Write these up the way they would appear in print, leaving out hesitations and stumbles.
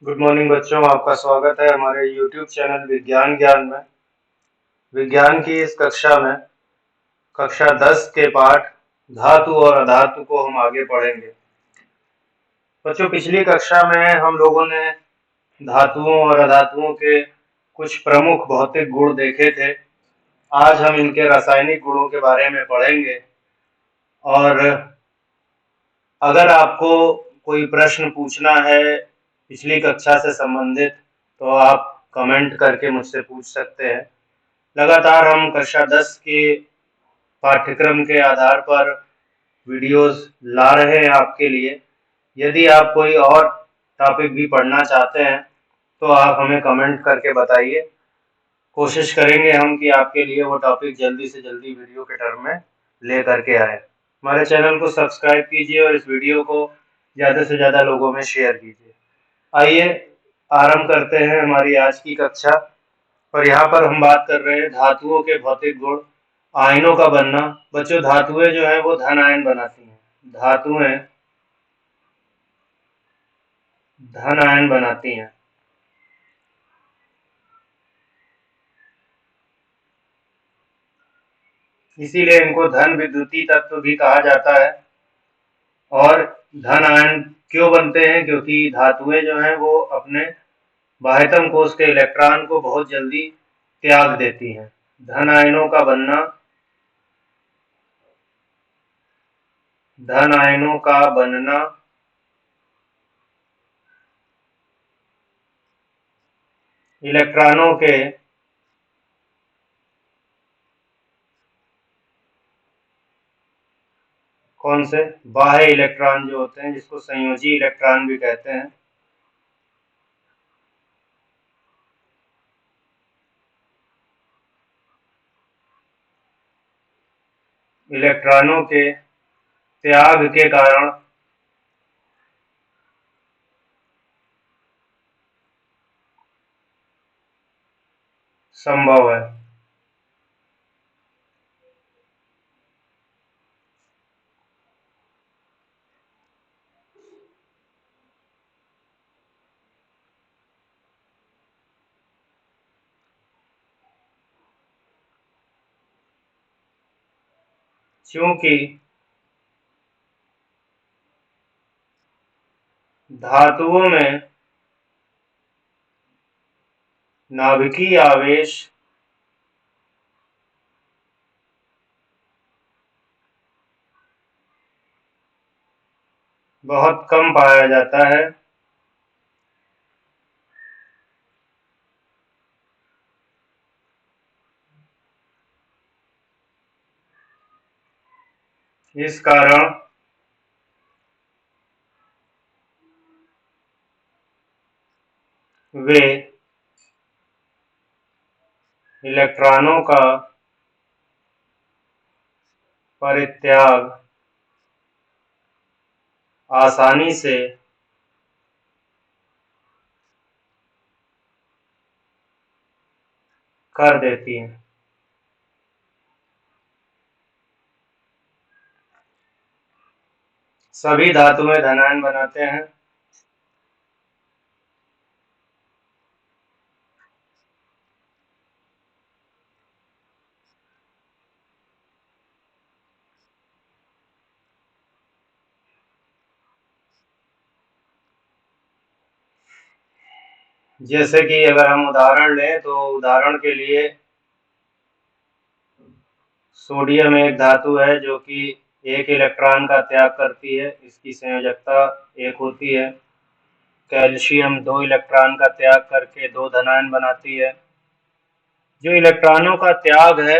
Good morning बच्चों, आपका स्वागत है हमारे YouTube चैनल विज्ञान ज्ञान में। विज्ञान की इस कक्षा में कक्षा 10 के पाठ धातु और अधातु को हम आगे पढ़ेंगे। बच्चों, पिछली कक्षा में हम लोगों ने धातुओं और अधातुओं के कुछ प्रमुख भौतिक गुण देखे थे। आज हम इनके रासायनिक गुणों के बारे में पढ़ेंगे और अगर आपको कोई प्रश्न पूछना है पिछली कक्षा से संबंधित तो आप कमेंट करके मुझसे पूछ सकते हैं। लगातार हम कक्षा 10 के पाठ्यक्रम के आधार पर वीडियोस ला रहे हैं आपके लिए। यदि आप कोई और टॉपिक भी पढ़ना चाहते हैं तो आप हमें कमेंट करके बताइए। कोशिश करेंगे हम कि आपके लिए वो टॉपिक जल्दी से जल्दी वीडियो के टर्म में ले करके आए। हमारे चैनल को सब्सक्राइब कीजिए और इस वीडियो को ज़्यादा से ज़्यादा लोगों में शेयर कीजिए। आइए आरंभ करते हैं हमारी आज की कक्षा। और यहाँ पर हम बात कर रहे हैं धातुओं के भौतिक गुण, आयनों का बनना। बच्चों, धातुएं जो है वो धन आयन बनाती हैं। धातुएं धन आयन बनाती हैं। इसीलिए इनको धन विद्युतीय तत्व भी कहा जाता है। और धन आयन क्यों बनते हैं? क्योंकि धातुएं जो हैं वो अपने बाह्यतम कोश के इलेक्ट्रॉन को बहुत जल्दी त्याग देती हैं। धन आयनों का बनना, धन आयनों का बनना इलेक्ट्रॉनों के कौन से बाह्य इलेक्ट्रॉन जो होते हैं, जिसको संयोजी इलेक्ट्रॉन भी कहते हैं, इलेक्ट्रॉनों के त्याग के कारण संभव है। क्योंकि धातुओं में नाभिकीय आवेश बहुत कम पाया जाता है। इस कारण वे इलेक्ट्रॉनों का परित्याग आसानी से कर देती हैं। सभी धातुएं धनायन बनाते हैं। जैसे कि अगर हम उदाहरण लें तो उदाहरण के लिए सोडियम एक धातु है जो कि एक इलेक्ट्रॉन का त्याग करती है, इसकी संयोजकता एक होती है। कैल्शियम 2 इलेक्ट्रॉन का त्याग करके 2 धनायन बनाती है। जो इलेक्ट्रॉनों का त्याग है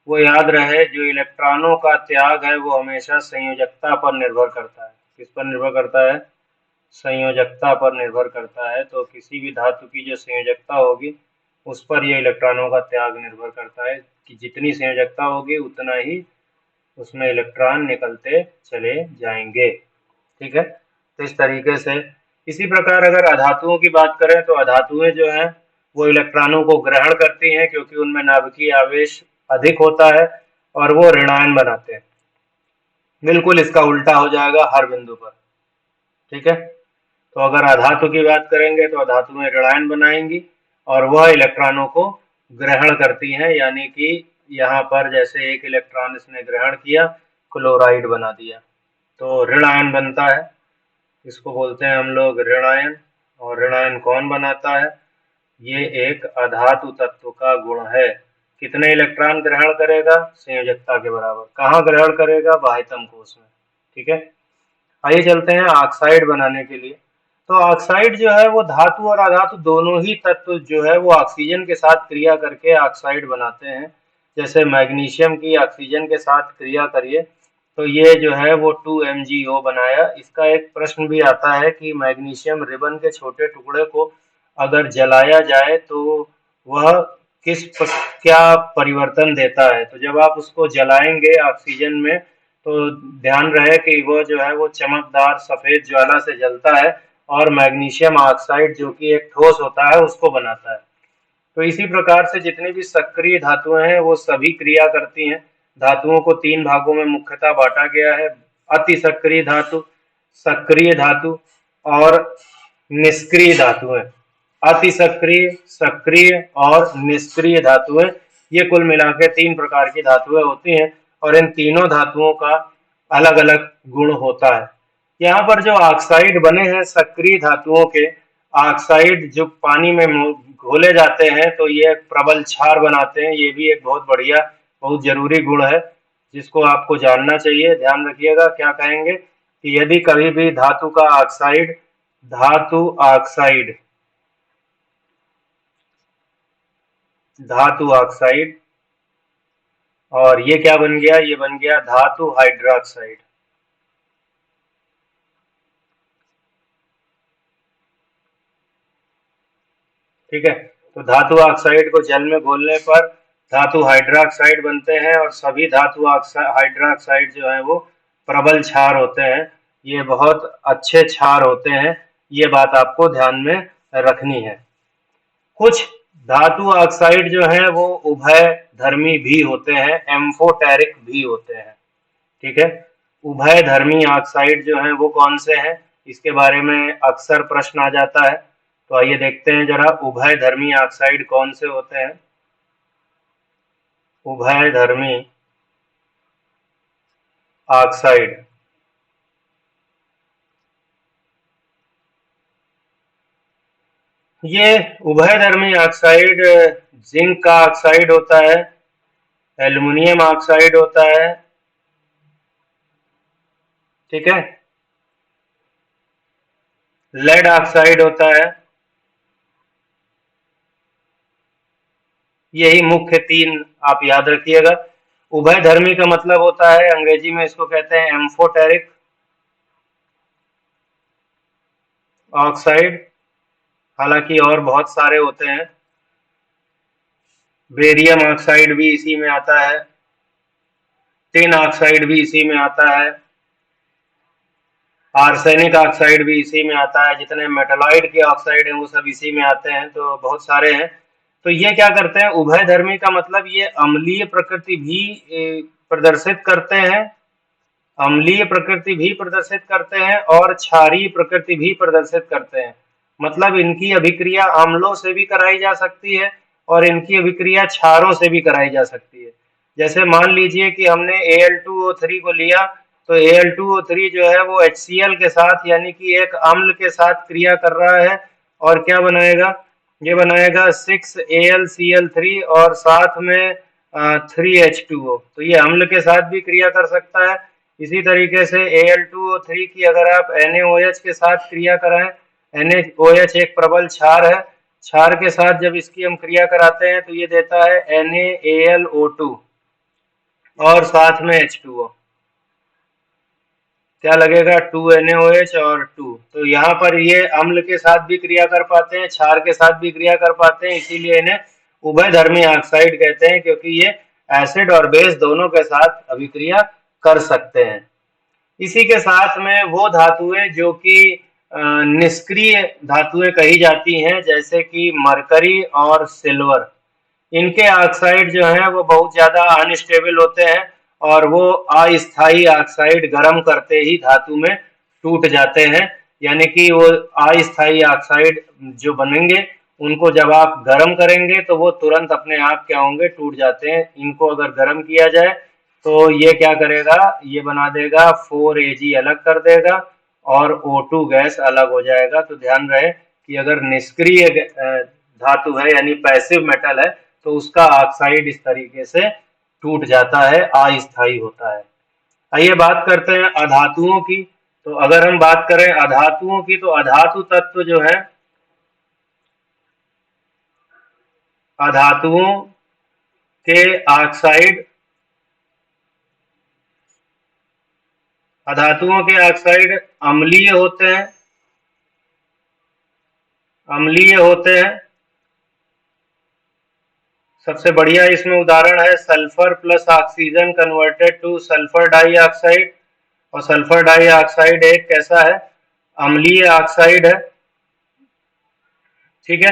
वो याद रहे, जो इलेक्ट्रॉनों का त्याग है वो हमेशा संयोजकता पर निर्भर करता है। किस पर निर्भर करता है? संयोजकता पर निर्भर करता है। तो किसी भी धातु की जो संयोजकता होगी उस पर ये इलेक्ट्रॉनों का त्याग निर्भर करता है कि जितनी संयोजकता होगी उतना ही उसमें इलेक्ट्रॉन निकलते चले जाएंगे। ठीक है, तो इस तरीके से। इसी प्रकार अगर अधातुओं की बात करें तो अधातुएं जो हैं वो इलेक्ट्रॉनों को ग्रहण करती हैं क्योंकि उनमें नाभिकीय आवेश अधिक होता है और वो ऋणायन बनाते हैं। बिल्कुल इसका उल्टा हो जाएगा हर बिंदु पर। ठीक है, तो अगर अधातु की बात करेंगे तो अधातुएं ऋणायन बनाएंगी और वह इलेक्ट्रॉनों को ग्रहण करती हैं, यानी कि यहाँ पर जैसे एक इलेक्ट्रॉन इसने ग्रहण किया, क्लोराइड बना दिया, तो ऋण आयन बनता है। इसको बोलते हैं हम लोग ऋण आयन। और ऋण आयन कौन बनाता है? ये एक अधातु तत्व का गुण है। कितने इलेक्ट्रॉन ग्रहण करेगा? संयोजकता के बराबर। कहाँ ग्रहण करेगा? बाह्यतम कोश में। ठीक है, आइए चलते हैं ऑक्साइड बनाने के लिए। तो ऑक्साइड जो है वो धातु और अधातु दोनों ही तत्व जो है वो ऑक्सीजन के साथ क्रिया करके ऑक्साइड बनाते हैं। जैसे मैग्नीशियम की ऑक्सीजन के साथ क्रिया करिए तो ये जो है वो 2MgO बनाया। इसका एक प्रश्न भी आता है कि मैग्नीशियम रिबन के छोटे टुकड़े को अगर जलाया जाए तो वह क्या परिवर्तन देता है। तो जब आप उसको जलाएंगे ऑक्सीजन में तो ध्यान रहे कि वो जो है वो चमकदार सफेद ज्वाला से जलता है और मैग्नीशियम ऑक्साइड जो कि एक ठोस होता है उसको बनाता है। तो इसी प्रकार से जितनी भी सक्रिय धातुएं हैं वो सभी क्रिया करती हैं। धातुओं को 3 भागों में मुख्यतः बांटा गया है: अति सक्रिय धातु, सक्रिय धातु और निष्क्रिय धातुएं। अति सक्रिय, सक्रिय और निष्क्रिय धातुएं, ये कुल मिला के 3 प्रकार की धातुएं होती हैं और इन तीनों धातुओं का अलग अलग गुण होता है। यहाँ पर जो ऑक्साइड बने हैं सक्रिय धातुओं के, ऑक्साइड जो पानी में घोले जाते हैं तो ये एक प्रबल क्षार बनाते हैं। ये भी एक बहुत बढ़िया, बहुत जरूरी गुण है जिसको आपको जानना चाहिए। ध्यान रखिएगा, क्या कहेंगे कि यदि कभी भी धातु का ऑक्साइड, धातु ऑक्साइड, धातु ऑक्साइड, और ये क्या बन गया? ये बन गया धातु हाइड्रोक्साइड। ठीक है, तो धातु ऑक्साइड को जल में घोलने पर धातु हाइड्रोक्साइड बनते हैं और सभी धातु हाइड्रोक्साइड जो है वो प्रबल क्षार होते हैं। ये बहुत अच्छे क्षार होते हैं, ये बात आपको ध्यान में रखनी है। कुछ धातु ऑक्साइड जो है वो उभय धर्मी भी होते हैं, एम्फोटेरिक भी होते हैं। ठीक है, उभय धर्मी ऑक्साइड जो है वो कौन से हैं? इसके बारे में अक्सर प्रश्न आ जाता है, तो आइए देखते हैं जरा उभय धर्मी ऑक्साइड कौन से होते हैं। उभय धर्मी ऑक्साइड, ये उभय धर्मी ऑक्साइड जिंक का ऑक्साइड होता है, एल्युमिनियम ऑक्साइड होता है। ठीक है, लेड ऑक्साइड होता है। यही मुख्य 3 आप याद रखिएगा। उभय धर्मी का मतलब होता है, अंग्रेजी में इसको कहते हैं एम्फोटेरिक ऑक्साइड। हालांकि और बहुत सारे होते हैं, बेरियम ऑक्साइड भी इसी में आता है, टिन ऑक्साइड भी इसी में आता है, आर्सेनिक ऑक्साइड भी इसी में आता है। जितने मेटालॉइड के ऑक्साइड हैं वो सब इसी में आते हैं, तो बहुत सारे हैं। तो ये क्या करते हैं? उभय धर्मी का मतलब ये अम्लीय प्रकृति भी प्रदर्शित करते हैं, अम्लीय प्रकृति भी प्रदर्शित करते हैं और क्षारीय प्रकृति भी प्रदर्शित करते हैं। मतलब इनकी अभिक्रिया अम्लों से भी कराई जा सकती है और इनकी अभिक्रिया क्षारों से भी कराई जा सकती है। जैसे मान लीजिए कि हमने Al2O3 को लिया, तो Al2O3 जो है वो HCl के साथ यानी कि एक अम्ल के साथ क्रिया कर रहा है और क्या बनाएगा? ये बनाएगा 6AlCl3 और साथ में 3H2O। तो ये अम्ल के साथ भी क्रिया कर सकता है। इसी तरीके से Al2O3 की अगर आप NaOH के साथ क्रिया कराएं, NaOH एक प्रबल क्षार है, क्षार के साथ जब इसकी हम क्रिया कराते हैं तो ये देता है NaAlO2 और साथ में H2O। क्या लगेगा? 2NaOH और 2। तो यहाँ पर ये अम्ल के साथ भी क्रिया कर पाते हैं, क्षार के साथ भी क्रिया कर पाते हैं, इसीलिए इन्हें उभय धर्मी ऑक्साइड कहते हैं, क्योंकि ये एसिड और बेस दोनों के साथ अभिक्रिया कर सकते हैं। इसी के साथ में वो धातुएं जो कि निष्क्रिय धातुएं कही जाती हैं, जैसे कि मरकरी और सिल्वर, इनके ऑक्साइड जो हैं वो बहुत ज्यादा अनस्टेबल होते हैं और वो अस्थायी ऑक्साइड गर्म करते ही धातु में टूट जाते हैं। यानी कि वो अस्थायी ऑक्साइड जो बनेंगे उनको जब आप गर्म करेंगे तो वो तुरंत अपने आप क्या होंगे, टूट जाते हैं। इनको अगर गर्म किया जाए तो ये क्या करेगा, ये बना देगा 4Ag अलग कर देगा और O2 गैस अलग हो जाएगा। तो ध्यान रहे कि अगर निष्क्रिय धातु है यानी पैसिव मेटल है तो उसका ऑक्साइड इस तरीके से टूट जाता है, अस्थायी होता है। आइए बात करते हैं अधातुओं की। तो अगर हम बात करें अधातुओं की तो अधातु तत्व जो है, अधातुओं के ऑक्साइड, अधातुओं के ऑक्साइड अम्लीय होते हैं, अम्लीय होते हैं। सबसे बढ़िया इसमें उदाहरण है sulphur plus oxygen converted two sulphur dioxide. और सल्फर डाइऑक्साइड एक कैसा है, अम्लीय ऑक्साइड है। ठीक है,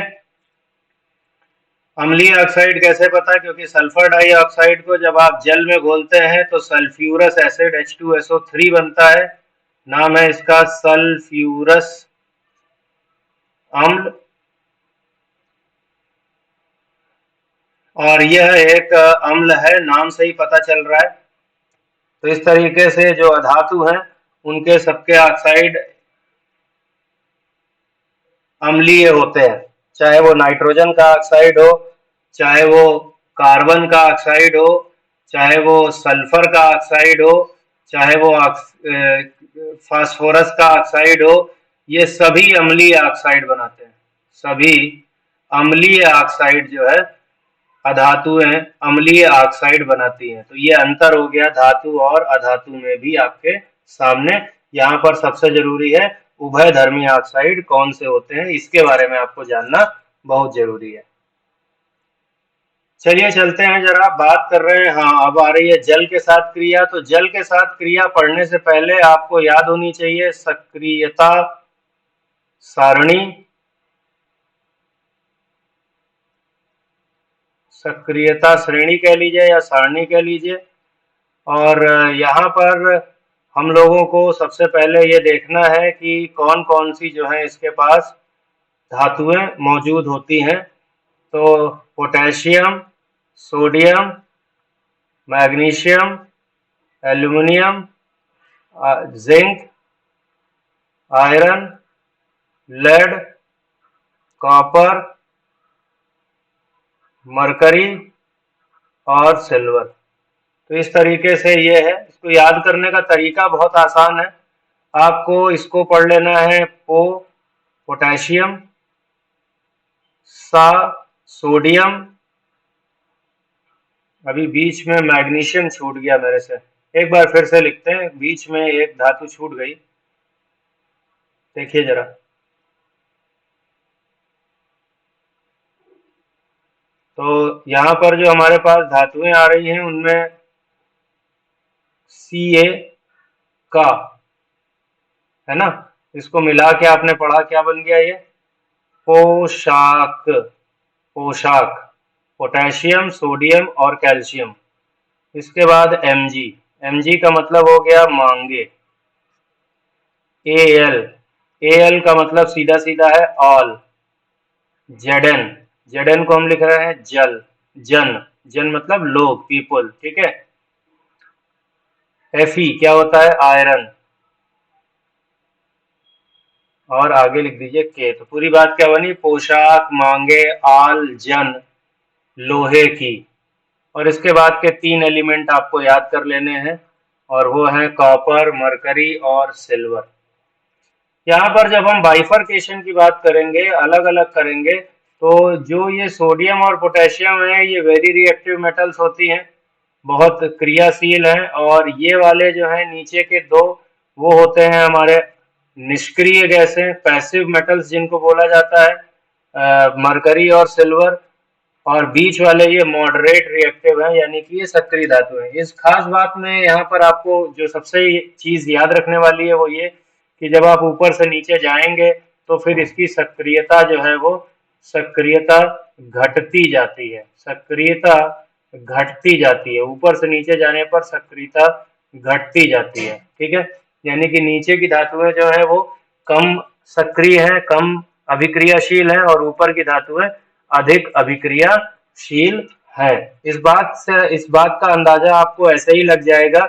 अम्लीय ऑक्साइड कैसे पता है, क्योंकि सल्फर डाइऑक्साइड को जब आप जल में घोलते हैं तो सल्फ्यूरस एसिड H2SO3 बनता है। नाम है इसका सल्फ्यूरस अम्ल। और यह एक अम्ल है, नाम से ही पता चल रहा है। तो इस तरीके से जो अधातु हैं उनके सबके ऑक्साइड अम्लीय होते हैं, चाहे वो नाइट्रोजन का ऑक्साइड हो, चाहे वो कार्बन का ऑक्साइड हो, चाहे वो सल्फर का ऑक्साइड हो, चाहे वो फास्फोरस का ऑक्साइड हो, ये सभी अम्लीय ऑक्साइड बनाते हैं। सभी अम्लीय ऑक्साइड जो है, अधातुएं अम्लीय ऑक्साइड बनाती हैं। तो ये अंतर हो गया धातु और अधातु में भी आपके सामने। यहाँ पर सबसे जरूरी है उभयधर्मी ऑक्साइड कौन से होते हैं, इसके बारे में आपको जानना बहुत जरूरी है। चलिए चलते हैं, जरा बात कर रहे हैं। हाँ, अब आ रही है जल के साथ क्रिया। तो जल के साथ क्रिया पढ़ने से पहले आपको याद होनी चाहिए सक्रियता सारणी। सक्रियता श्रेणी कह लीजिए या सारणी कह लीजिए। और यहाँ पर हम लोगों को सबसे पहले ये देखना है कि कौन कौन सी जो है इसके पास धातुएं मौजूद होती हैं। तो potassium, sodium, magnesium, aluminium, zinc, iron, lead, copper, mercury और सिल्वर। तो इस तरीके से ये है। इसको याद करने का तरीका बहुत आसान है। आपको इसको पढ़ लेना है पोटेशियम, सा सोडियम, अभी बीच में मैग्नीशियम छूट गया मेरे से, एक बार फिर से लिखते हैं, बीच में एक धातु छूट गई, देखिए जरा। तो यहाँ पर जो हमारे पास धातुएं आ रही हैं उनमें Ca का है ना, इसको मिला के आपने पढ़ा क्या बन गया ये, पोशाक। पोशाक, पोटेशियम, सोडियम और कैल्शियम। इसके बाद Mg, Mg का मतलब हो गया मांगे। Al, Al का मतलब सीधा सीधा है ऑल। Zn, Zn को हम लिख रहे हैं जल, जन, जन मतलब लोग, पीपल, ठीक है। Fe क्या होता है, आयरन। और आगे लिख दीजिए के। तो पूरी बात क्या बनी, पोशाक, मांगे, आल, जन, लोहे की। और इसके बाद के 3 एलिमेंट आपको याद कर लेने हैं, और वो है कॉपर, मरकरी और सिल्वर। यहाँ पर जब हम बाइफरकेशन की बात करेंगे, अलग अलग करेंगे, तो जो ये सोडियम और पोटेशियम है ये वेरी रिएक्टिव मेटल्स होती हैं, बहुत क्रियाशील हैं। और ये वाले जो हैं नीचे के दो, वो होते हैं हमारे निष्क्रिय गैसें, पैसिव मेटल्स जिनको बोला जाता है, मरकरी और सिल्वर। और बीच वाले ये मॉडरेट रिएक्टिव है, यानी कि ये सक्रिय धातु है। इस खास बात में यहाँ पर आपको जो सबसे चीज याद रखने वाली है वो ये कि जब आप ऊपर से नीचे जाएंगे तो फिर इसकी सक्रियता जो है वो सक्रियता घटती जाती है, सक्रियता घटती जाती है, ऊपर से नीचे जाने पर सक्रियता घटती जाती है। ठीक है, यानी कि नीचे की धातुएं जो है वो कम सक्रिय है, कम अभिक्रियाशील है, और ऊपर की धातुएं अधिक अभिक्रियाशील है। इस बात का अंदाजा आपको ऐसे ही लग जाएगा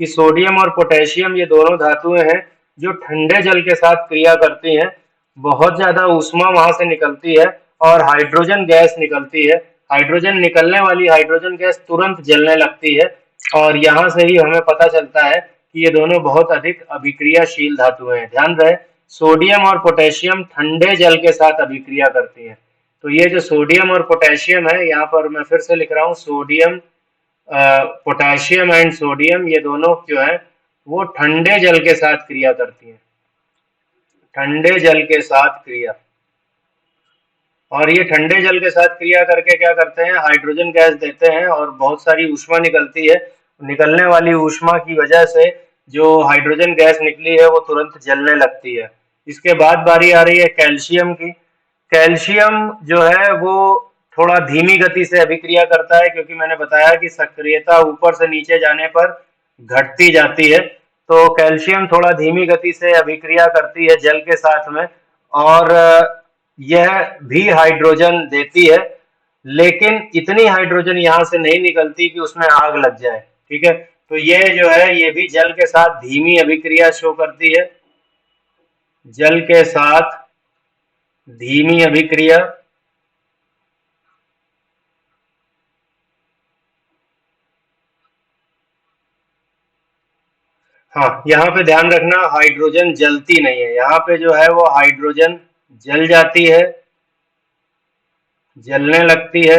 कि सोडियम और पोटेशियम ये दोनों धातुएं हैं जो ठंडे जल के साथ क्रिया करती हैं। बहुत ज्यादा ऊष्मा वहां से निकलती है और हाइड्रोजन गैस निकलती है। हाइड्रोजन निकलने वाली हाइड्रोजन गैस तुरंत जलने लगती है, और यहाँ से ही हमें पता चलता है कि ये दोनों बहुत अधिक अभिक्रियाशील धातुएं हैं। ध्यान रहे, सोडियम और पोटेशियम ठंडे जल के साथ अभिक्रिया करती हैं। तो ये जो सोडियम और पोटेशियम है, यहाँ पर मैं फिर से लिख रहा हूँ, सोडियम, पोटेशियम एंड सोडियम, ये दोनों जो है वो ठंडे जल के साथ क्रिया करती हैं, ठंडे जल के साथ क्रिया। और ये ठंडे जल के साथ क्रिया करके क्या करते हैं, हाइड्रोजन गैस देते हैं और बहुत सारी ऊष्मा निकलती है। निकलने वाली ऊष्मा की वजह से जो हाइड्रोजन गैस निकली है वो तुरंत जलने लगती है। इसके बाद बारी आ रही है कैल्शियम की। कैल्शियम जो है वो थोड़ा धीमी गति से अभिक्रिया करता है, क्योंकि मैंने बताया कि सक्रियता ऊपर से नीचे जाने पर घटती जाती है। तो कैल्शियम थोड़ा धीमी गति से अभिक्रिया करती है जल के साथ में, और यह भी हाइड्रोजन देती है, लेकिन इतनी हाइड्रोजन यहाँ से नहीं निकलती कि उसमें आग लग जाए। ठीक है, तो ये जो है ये भी जल के साथ धीमी अभिक्रिया शो करती है, जल के साथ धीमी अभिक्रिया। हाँ, यहाँ पे ध्यान रखना, हाइड्रोजन जलती नहीं है, यहाँ पे जो है वो हाइड्रोजन जल जाती है, जलने लगती है,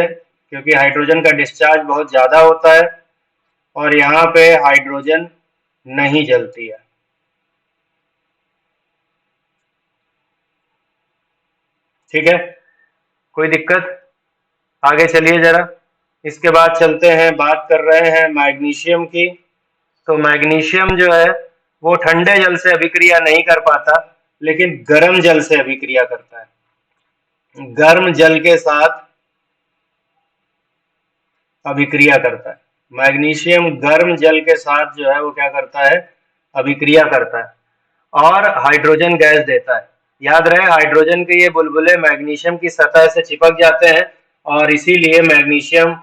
क्योंकि हाइड्रोजन का डिस्चार्ज बहुत ज्यादा होता है, और यहाँ पे हाइड्रोजन नहीं जलती है। ठीक है, कोई दिक्कत? आगे चलिए जरा। इसके बाद चलते हैं, बात कर रहे हैं मैग्नीशियम की। तो मैग्नीशियम जो है वो ठंडे जल से अभिक्रिया नहीं कर पाता, लेकिन गर्म जल से अभिक्रिया करता है, गर्म जल के साथ अभिक्रिया करता है। मैग्नीशियम गर्म जल के साथ जो है वो क्या करता है, अभिक्रिया करता है और हाइड्रोजन गैस देता है। याद रहे, हाइड्रोजन के ये बुलबुले मैग्नीशियम की सतह से चिपक जाते हैं, और इसीलिए मैग्नीशियम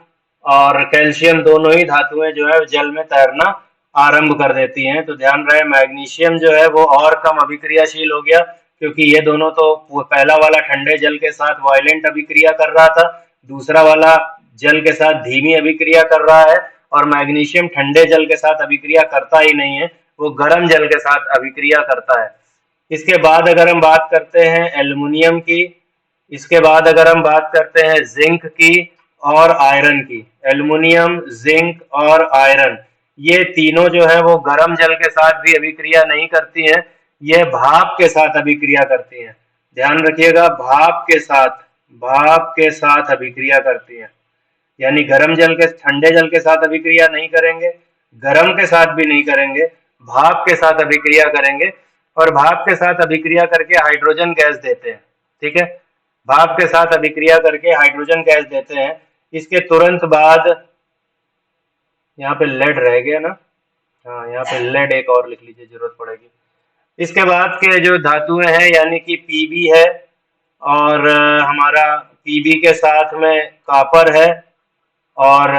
और कैल्शियम दोनों ही धातुएं जो है जल में तैरना आरंभ कर देती हैं। तो ध्यान रहे, मैग्नीशियम जो है वो और कम अभिक्रियाशील हो गया, क्योंकि ये दोनों तो पहला वाला ठंडे जल के साथ वायलेंट अभिक्रिया कर रहा था, दूसरा वाला जल के साथ धीमी अभिक्रिया कर रहा है, और मैग्नीशियम ठंडे जल के साथ अभिक्रिया करता ही नहीं है, वो गर्म जल के साथ अभिक्रिया करता है। इसके बाद अगर हम बात करते हैं एल्युमिनियम की, इसके बाद अगर हम बात करते हैं जिंक की और आयरन की, एल्युमिनियम, जिंक और आयरन, ये तीनों जो है वो गर्म जल के साथ भी अभिक्रिया नहीं करती हैं, ये भाप के साथ अभिक्रिया करती हैं। ध्यान रखिएगा, भाप के साथ अभिक्रिया करती हैं, यानी गर्म जल के ठंडे जल के साथ अभिक्रिया नहीं करेंगे, गर्म के साथ भी नहीं करेंगे, भाप के साथ अभिक्रिया करेंगे, और भाप के साथ अभिक्रिया करके हाइड्रोजन गैस देते हैं। ठीक है, भाप के साथ अभिक्रिया करके हाइड्रोजन गैस देते हैं। इसके तुरंत बाद, यहाँ पे लेड रह गया ना, हाँ यहाँ पे लेड एक और लिख लीजिए, जरूरत पड़ेगी। इसके बाद के जो धातुएं हैं, यानी कि पीबी है, और हमारा पीबी के साथ में कॉपर है, और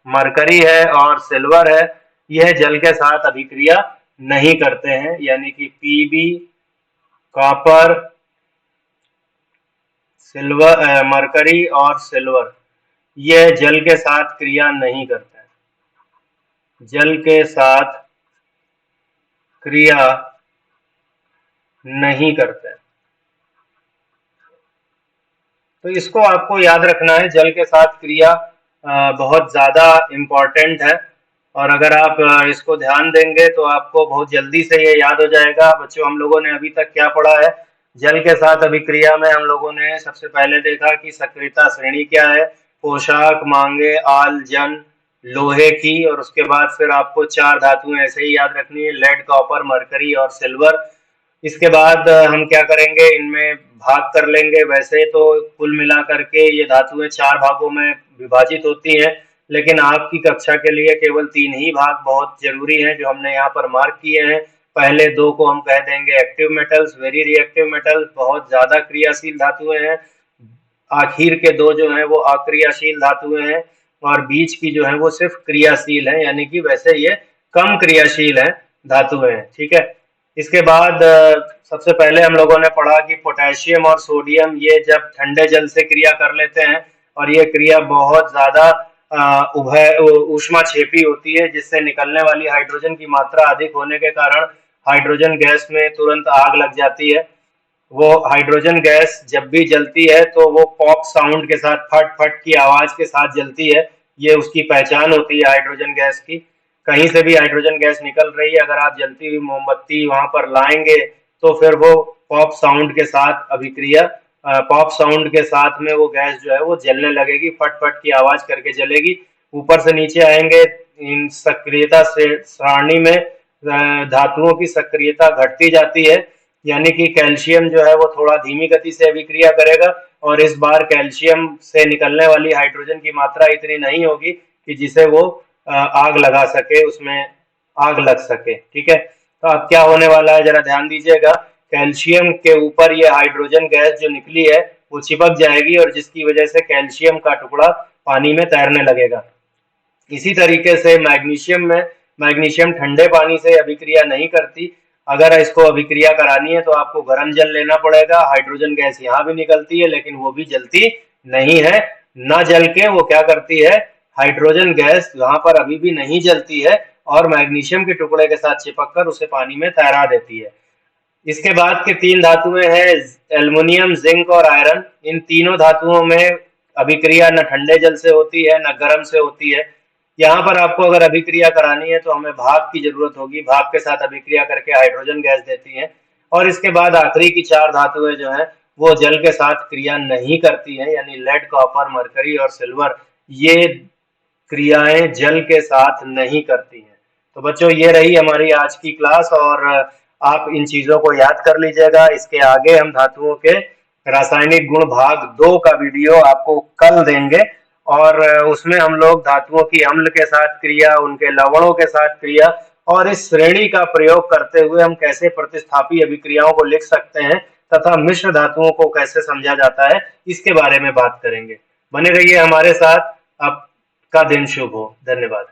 मरकरी है, और सिल्वर है, यह जल के साथ अभिक्रिया नहीं करते हैं, यानी कि पीबी, कॉपर, सिल्वर, मरकरी और सिल्वर, यह जल के साथ क्रिया नहीं करते हैं, जल के साथ क्रिया नहीं करते हैं। तो इसको आपको याद रखना है, जल के साथ क्रिया बहुत ज़्यादा इम्पॉर्टेंट है, और अगर आप इसको ध्यान देंगे तो आपको बहुत जल्दी से ये याद हो जाएगा। बच्चों, हम लोगों ने अभी तक क्या पढ़ा है, जल के साथ अभिक्रिया में हम लोगों ने सबसे पहले देखा कि सक्रियता श्रेणी क्या है, पोशाक, मांगे, आल, जन, लोहे की, और उसके बाद फिर आपको 4 धातुएं ऐसे ही याद रखनी है, लेड, कॉपर, मरकरी और सिल्वर। इसके बाद हम क्या करेंगे, इनमें भाग कर लेंगे। वैसे तो कुल मिला करके ये धातुएं 4 भागों में विभाजित होती हैं, लेकिन आपकी कक्षा के लिए केवल 3 ही भाग बहुत जरूरी हैं, जो हमने यहाँ पर मार्क किए हैं। पहले दो को हम कह देंगे active metals, very reactive metals, बहुत ज्यादा क्रियाशील धातुएं हैं। आखिर के दो जो हैं वो अक्रियाशील धातुएं हैं, और बीच की जो है वो सिर्फ क्रियाशील है, यानी कि वैसे ये कम क्रियाशील है धातुएं हैं। ठीक है। इसके बाद सबसे पहले हम लोगों ने पढ़ा कि पोटेशियम और सोडियम ये जब ठंडे जल से क्रिया कर लेते हैं और ये क्रिया बहुत ज्यादा उभय ऊष्माक्षेपी होती है, जिससे निकलने वाली हाइड्रोजन की मात्रा अधिक होने के कारण हाइड्रोजन गैस में तुरंत आग लग जाती है। वो हाइड्रोजन गैस जब भी जलती है तो वो पॉप साउंड के साथ, फट फट की आवाज के साथ जलती है। ये उसकी पहचान होती है हाइड्रोजन गैस की। कहीं से भी हाइड्रोजन गैस निकल रही है, अगर आप जलती हुई मोमबत्ती वहां पर लाएंगे तो फिर वो पॉप साउंड के साथ अभिक्रिया, पॉप साउंड के साथ में वो गैस जो है वो जलने लगेगी, फट फट की आवाज करके जलेगी। ऊपर से नीचे आएंगे, इन सक्रियता से सारणी में धातुओं की सक्रियता घटती जाती है, यानी कि कैल्शियम जो है वो थोड़ा धीमी गति से अभिक्रिया करेगा, और इस बार कैल्शियम से निकलने वाली हाइड्रोजन की मात्रा इतनी नहीं होगी कि जिसे वो आग लगा सके, उसमें आग लग सके। ठीक है। तो अब क्या होने वाला है जरा ध्यान दीजिएगा। कैल्शियम के ऊपर ये हाइड्रोजन गैस जो निकली है वो चिपक जाएगी, और जिसकी वजह से कैल्शियम का टुकड़ा पानी में तैरने लगेगा। इसी तरीके से मैग्नीशियम ठंडे पानी से अभिक्रिया नहीं करती। अगर इसको अभिक्रिया करानी है तो आपको गर्म जल लेना पड़ेगा। हाइड्रोजन गैस यहाँ भी निकलती है लेकिन वो भी जलती नहीं है। न जल के वो क्या करती है, हाइड्रोजन गैस वहां पर अभी भी नहीं जलती है और मैग्नीशियम के टुकड़े के साथ चिपक कर उसे पानी में तैरा देती है। इसके बाद के तीन धातुएं हैं एल्युमिनियम, जिंक और आयरन। इन तीनों धातुओं में अभिक्रिया न ठंडे जल से होती है न गर्म से होती है। यहाँ पर आपको अगर अभिक्रिया करानी है तो हमें भाप की जरूरत होगी। भाप के साथ अभिक्रिया करके हाइड्रोजन गैस देती है। और इसके बाद आखिरी की चार धातुएं जो हैं वो जल के साथ क्रिया नहीं करती हैं, यानी लेड, कॉपर, मरकरी और सिल्वर, ये क्रियाएं जल के साथ नहीं करती हैं। तो बच्चों ये रही हमारी आज की क्लास, और आप इन चीजों को याद कर लीजिएगा। इसके आगे हम धातुओं के रासायनिक गुण भाग 2 का वीडियो आपको कल देंगे, और उसमें हम लोग धातुओं की अम्ल के साथ क्रिया, उनके लवणों के साथ क्रिया, और इस श्रेणी का प्रयोग करते हुए हम कैसे प्रतिस्थापी अभिक्रियाओं को लिख सकते हैं तथा मिश्र धातुओं को कैसे समझा जाता है, इसके बारे में बात करेंगे। बने रहिए हमारे साथ। आपका दिन शुभ हो। धन्यवाद।